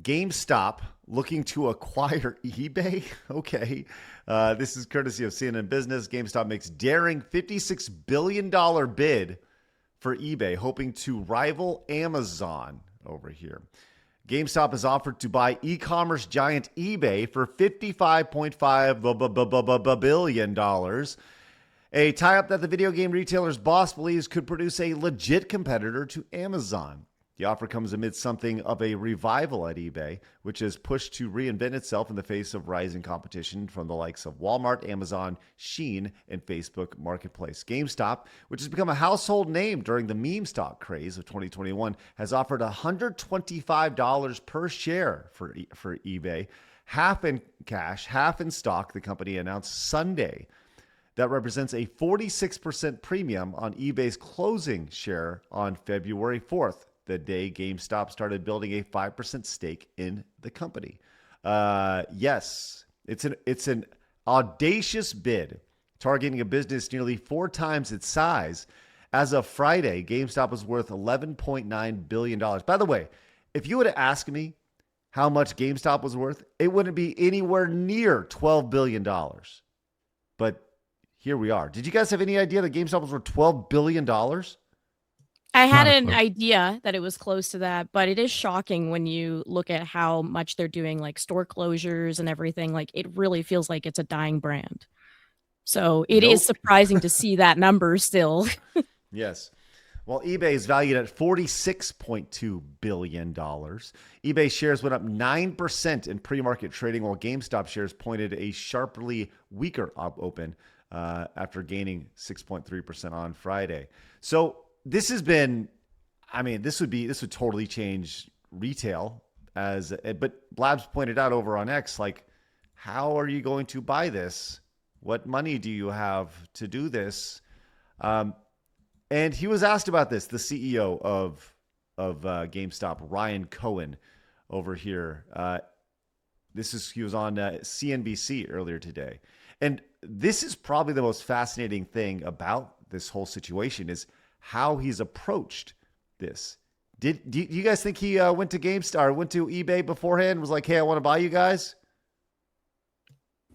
GameStop looking to acquire eBay. Okay. This is courtesy of CNN Business. GameStop makes daring $56 billion bid for eBay, hoping to rival Amazon over here. GameStop has offered to buy e-commerce giant eBay for $55.5 billion. A tie-up that the video game retailer's boss believes could produce a legit competitor to Amazon. The offer comes amid something of a revival at eBay, which is pushed to reinvent itself in the face of rising competition from the likes of Walmart, Amazon, Shein, and Facebook Marketplace. GameStop, which has become a household name during the meme stock craze of 2021, has offered $125 per share for eBay, half in cash, half in stock, the company announced Sunday. That represents a 46% premium on eBay's closing share on February 4th, the day GameStop started building a 5% stake in the company. Yes, it's an audacious bid targeting a business nearly 4 times its size. As of Friday, GameStop was worth $11.9 billion. By the way, if you would have asked me how much GameStop was worth, it wouldn't be anywhere near $12 billion. But here we are. Did you guys have any idea that GameStop was worth $12 billion? I had an idea that it was close to that, but it is shocking when you look at how much they're doing, like store closures and everything. Like, it really feels like it's a dying brand. So it is surprising to see that number still. Yes. Well, eBay is valued at $46.2 billion. eBay shares went up 9% in pre-market trading, while GameStop shares pointed a sharply weaker open after gaining 6.3% on Friday. So this has been, this would totally change retail but Blabs pointed out over on X, like, how are you going to buy this? What money do you have to do this? And he was asked about this, the CEO of GameStop, Ryan Cohen, over here. He was on CNBC earlier today. And this is probably the most fascinating thing about this whole situation is how he's approached this. Do you guys think he went to GameStop or went to eBay beforehand and was like, hey, I want to buy you guys?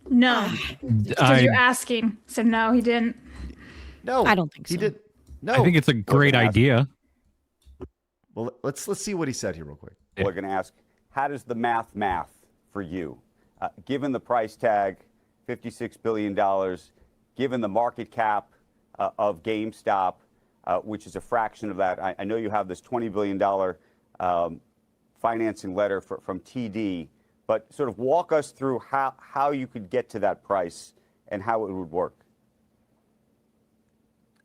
No. Because you're asking. So no, he didn't. No, I don't think so. He did. No. I think it's a great idea. Well, let's see what he said here real quick. We're going to ask, how does the math for you? Given the price tag, $56 billion, given the market cap of GameStop, which is a fraction of that. I know you have this $20 billion financing letter from TD, but sort of walk us through how you could get to that price and how it would work.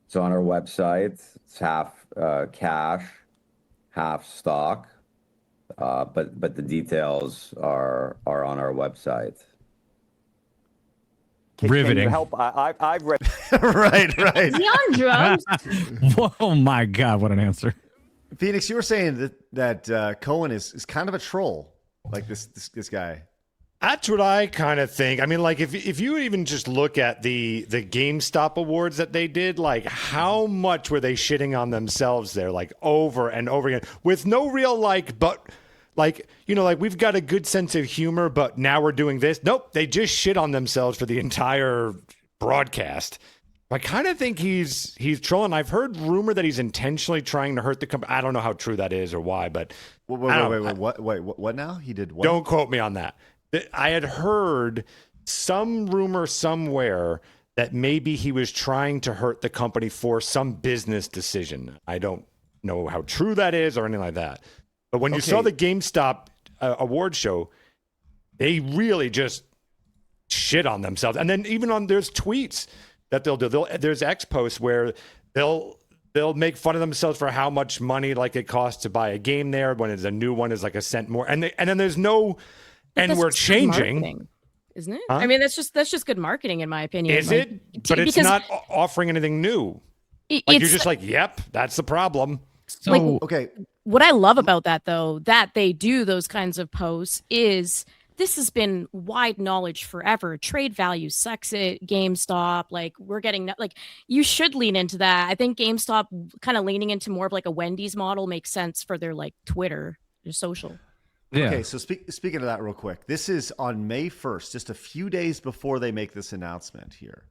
So on our website, it's half cash, half stock, but the details are on our website. Riveting. Can you help? I've read. right. Is he on drugs? Oh my God, what an answer. Phoenix, you were saying that Cohen is kind of a troll, like this guy. That's what I kind of think. I mean, like if you even just look at the GameStop awards that they did, like how much were they shitting on themselves there, like over and over again, with no real we've got a good sense of humor, but now we're doing this. Nope, they just shit on themselves for the entire broadcast. I kind of think he's trolling. I've heard rumor that he's intentionally trying to hurt the company. I don't know how true that is or why, but wait, what now? He did what? Don't quote me on that. I had heard some rumor somewhere that maybe he was trying to hurt the company for some business decision. I don't know how true that is or anything like that. But when you saw the GameStop award show, they really just shit on themselves. And then even there's tweets that they'll do. There's X posts where they'll make fun of themselves for how much money like it costs to buy a game there when it's a new one is like a cent more. And then there's no. And we're changing, isn't it? Huh? I mean, that's just good marketing, in my opinion. Is it? But it's not offering anything new. You're just like, yep, that's the problem. So, okay. What I love about that, though, that they do those kinds of posts is this has been wide knowledge forever. Trade value sucks at GameStop. Like, we're getting, like, you should lean into that. I think GameStop kind of leaning into more of like a Wendy's model makes sense for their like Twitter, their social. Yeah. Okay, so speaking of that real quick, this is on May 1st, just a few days before they make this announcement here.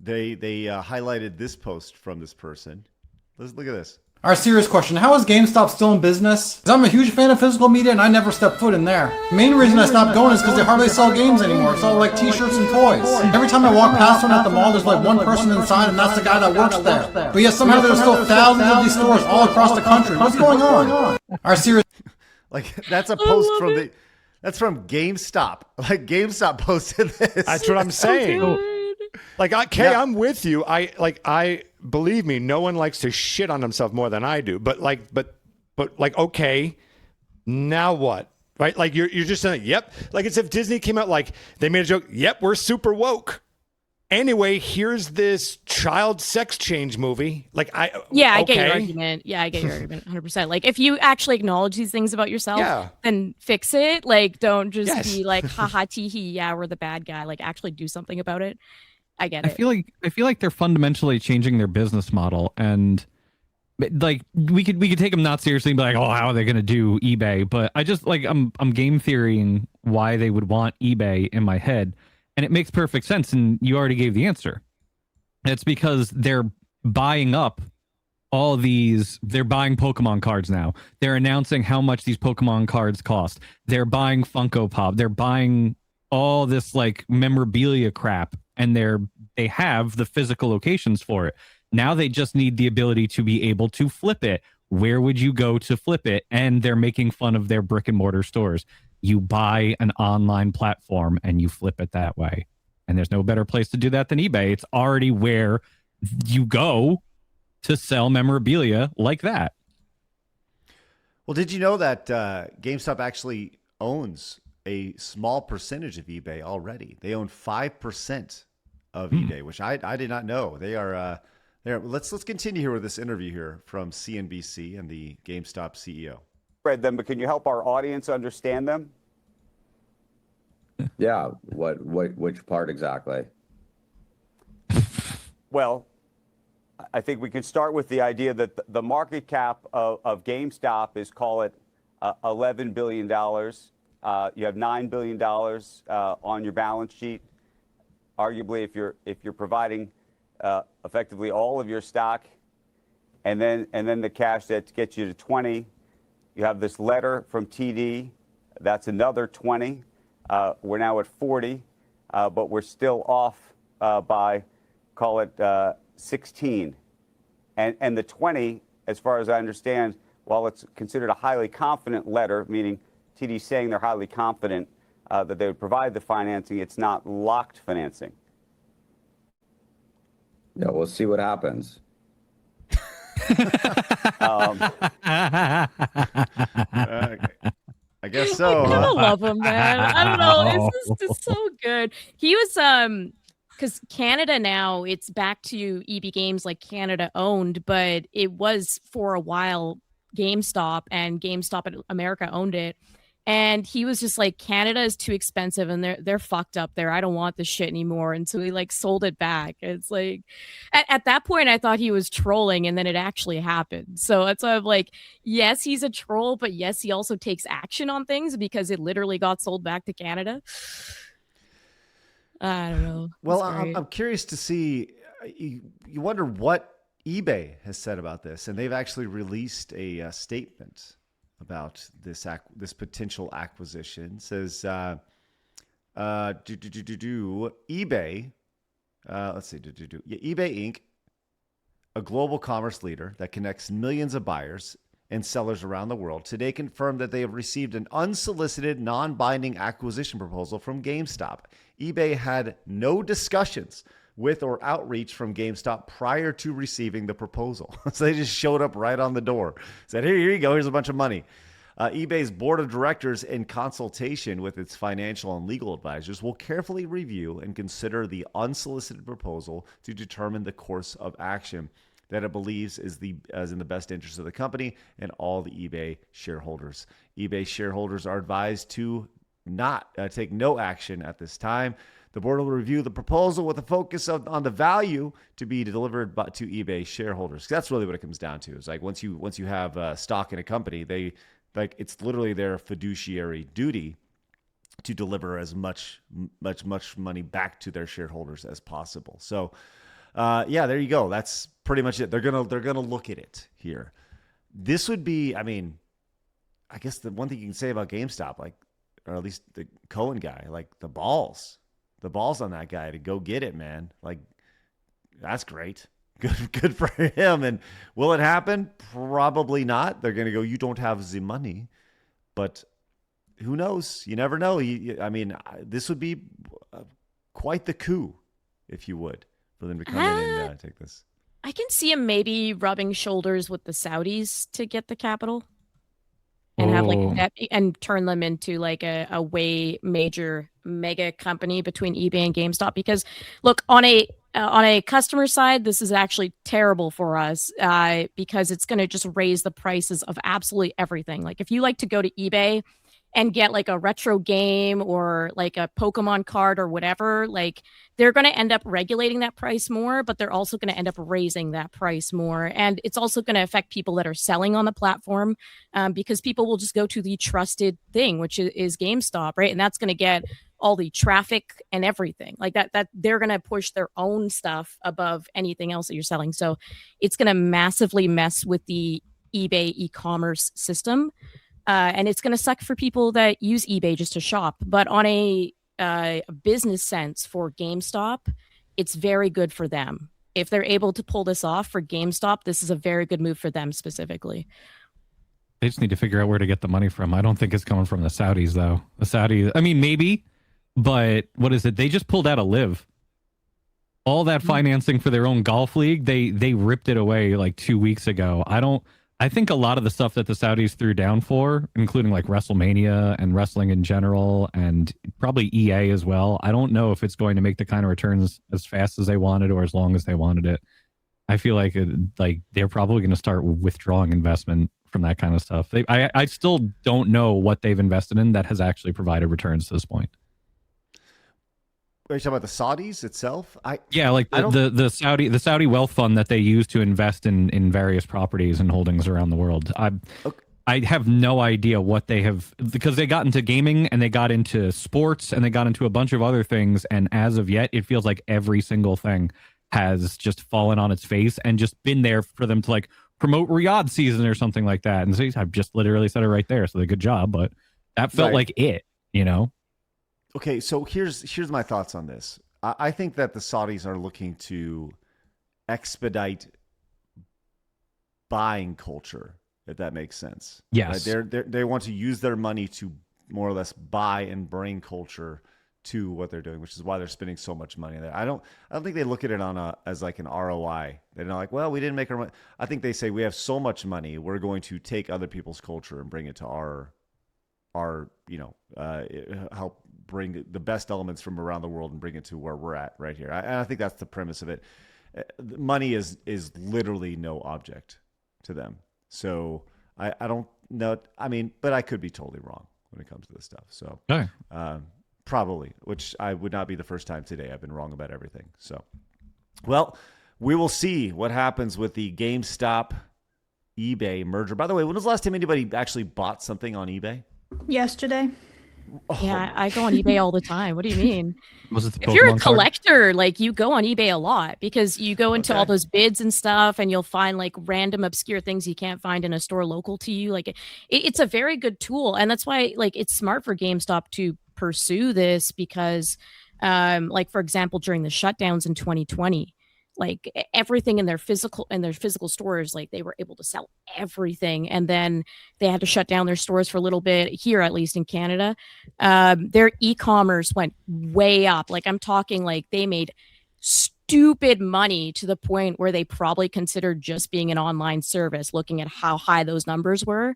They highlighted this post from this person. Let's look at this. Our serious question, how is GameStop still in business? Because I'm a huge fan of physical media and I never stepped foot in there. The main reason I stopped going is because they hardly sell games anymore. It's all like t-shirts and toys. Every time I walk past one at the mall, there's like one person inside and that's the guy that works there. But yet somehow there's still thousands of these stores all across the country. What's going on? Our serious... Like, that's a post from that's from GameStop. Like, GameStop posted this. That's what I'm saying. Like, I'm with you. I believe me, no one likes to shit on himself more than I do. But okay, now what? Right? Like, you're just saying, yep. Like, it's if Disney came out, like, they made a joke, yep, we're super woke. Anyway, here's this child sex change movie. Like, I get your argument. Yeah, I get your argument 100%. Like, if you actually acknowledge these things about yourself, then fix it. Like, don't just be like, haha, teehee, yeah, we're the bad guy. Like, actually do something about it. I get it. I feel like they're fundamentally changing their business model, and like we could take them not seriously and be like, oh, how are they going to do eBay? But I just like I'm game theorying why they would want eBay in my head, and it makes perfect sense. And you already gave the answer. It's because they're buying up all these. They're buying Pokemon cards now. They're announcing how much these Pokemon cards cost. They're buying Funko Pop. They're buying all this like memorabilia crap. And they have the physical locations for it. Now they just need the ability to be able to flip it. Where would you go to flip it? And they're making fun of their brick and mortar stores. You buy an online platform and you flip it that way. And there's no better place to do that than eBay. It's already where you go to sell memorabilia like that. Well, did you know that GameStop actually owns a small percentage of eBay already? They own 5% of eBay, which I did not know. They are let's continue here with this interview here from CNBC and the GameStop CEO. Read them, but can you help our audience understand them? Yeah, which part exactly? Well, I think we can start with the idea that the market cap of GameStop is, call it, $11 billion. You have $9 billion on your balance sheet. Arguably, if you're providing effectively all of your stock, and then the cash that gets you to 20, you have this letter from TD. That's another 20. We're now at 40, but we're still off by, call it 16. And the 20, as far as I understand, while it's considered a highly confident letter, meaning TD saying they're highly confident that they would provide the financing, it's not locked financing. Yeah, we'll see what happens. I guess so. I kind of love him, man. I don't know. It's just so good. He was because Canada now, it's back to EB Games like Canada owned, but it was for a while GameStop, and GameStop in America owned it. And he was just like, Canada is too expensive and they're fucked up there. I don't want this shit anymore. And so he like sold it back. It's like at that point I thought he was trolling, and then it actually happened. So that's why I'm like, yes, he's a troll, but yes, he also takes action on things because it literally got sold back to Canada. I don't know. Well, I'm curious to see, you wonder what eBay has said about this, and they've actually released a statement about this potential acquisition. It says eBay. Let's see. eBay Inc., a global commerce leader that connects millions of buyers and sellers around the world, today confirmed that they have received an unsolicited, non-binding acquisition proposal from GameStop. eBay had no discussions with or outreach from GameStop prior to receiving the proposal. So they just showed up right on the door. Said, here you go, here's a bunch of money. eBay's board of directors, in consultation with its financial and legal advisors, will carefully review and consider the unsolicited proposal to determine the course of action that it believes is in the best interest of the company and all the eBay shareholders. eBay shareholders are advised to not take no action at this time. The board will review the proposal with a focus on the value to be delivered to eBay shareholders. That's really what it comes down to. It's like once you have stock in a company, they Like, it's literally their fiduciary duty to deliver as much money back to their shareholders as possible. So, yeah, there you go. That's pretty much it. They're gonna look at it here. This would be, I mean, I guess the one thing you can say about GameStop, like, or at least the Cohen guy, like the balls on that guy to go get it, man. Like, that's great. Good for him. And will it happen? Probably not. They're going to go, you don't have the money. But who knows? You never know. I mean, this would be quite the coup, if you would, for them to come in and take this. I can see him maybe rubbing shoulders with the Saudis to get the capital and have like that and turn them into like a way major mega company between eBay and GameStop. Because look, on a customer side, this is actually terrible for us because it's going to just raise the prices of absolutely everything. Like if you like to go to eBay and get like a retro game or like a Pokemon card or whatever, like they're going to end up regulating that price more, but they're also going to end up raising that price more. And it's also going to affect people that are selling on the platform because people will just go to the trusted thing, which is GameStop, right? And that's going to get all the traffic and everything like that they're going to push their own stuff above anything else that you're selling. So it's going to massively mess with the eBay e-commerce system. And it's going to suck for people that use eBay just to shop. But on a business sense for GameStop, it's very good for them. If they're able to pull this off for GameStop, this is a very good move for them specifically. They just need to figure out where to get the money from. I don't think it's coming from the Saudis, though. The Saudis, I mean, maybe, but what is it? They just pulled out of Live. All that financing for their own golf league, they ripped it away like 2 weeks ago. I think a lot of the stuff that the Saudis threw down for, including like WrestleMania and wrestling in general, and probably EA as well, I don't know if it's going to make the kind of returns as fast as they wanted or as long as they wanted it. I feel like they're probably going to start withdrawing investment from that kind of stuff. I still don't know what they've invested in that has actually provided returns to this point. Are you talking about the Saudis itself? The Saudi wealth fund that they use to invest in various properties and holdings around the world. I have no idea what they have, because they got into gaming and they got into sports and they got into a bunch of other things. And as of yet, it feels like every single thing has just fallen on its face and just been there for them to like promote Riyadh season or something like that. And so I've just literally said it right there. So good job. But that felt like it, you know? Okay, so here's my thoughts on this. I think that the Saudis are looking to expedite buying culture, if that makes sense. Yes. Right? They want to use their money to more or less buy and bring culture to what they're doing, which is why they're spending so much money there. I don't think they look at it as like an ROI. They're not like, well, we didn't make our money. I think they say we have so much money, we're going to take other people's culture and bring it to our help bring the best elements from around the world and bring it to where we're at right here. I think that's the premise of it. Money is literally no object to them. So I don't know. I mean, but I could be totally wrong when it comes to this stuff. So probably, which I would not be the first time today. I've been wrong about everything. So, well, we will see what happens with the GameStop eBay merger. By the way, when was the last time anybody actually bought something on eBay? Yesterday. Yeah, I go on eBay all the time. What do you mean? Was it the if you're a Pokemon collector, like you go on eBay a lot because you go into all those bids and stuff and you'll find like random obscure things you can't find in a store local to you. Like it's a very good tool. And that's why like it's smart for GameStop to pursue this because like, for example, during the shutdowns in 2020, like everything in their physical stores, like they were able to sell everything. And then they had to shut down their stores for a little bit here, at least in Canada. Their e-commerce went way up. Like I'm talking like they made stupid money to the point where they probably considered just being an online service, looking at how high those numbers were.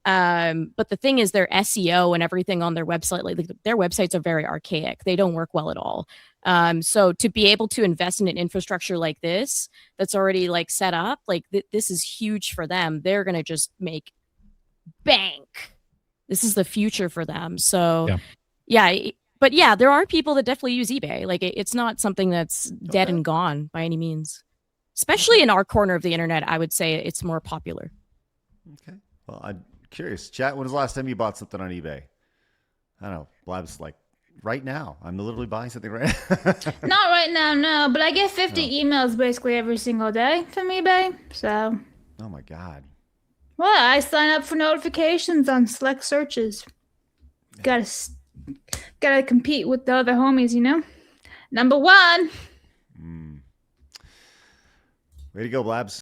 But the thing is their SEO and everything on their website, like their websites are very archaic. They don't work well at all. So to be able to invest in an infrastructure like this, that's already like set up, like this is huge for them. They're going to just make bank. This is the future for them. So but yeah, there are people that definitely use eBay. Like it's not something that's dead and gone by any means, especially in our corner of the internet. I would say it's more popular. Okay. Well, Curious. Chat, when was the last time you bought something on eBay? I don't know. Blab's like, right now. I'm literally buying something right now. Not right now, no. But I get 50 emails basically every single day from eBay. So. Oh my God. Well, I sign up for notifications on select searches. Gotta compete with the other homies, you know? Number one. Way to go, Blabs.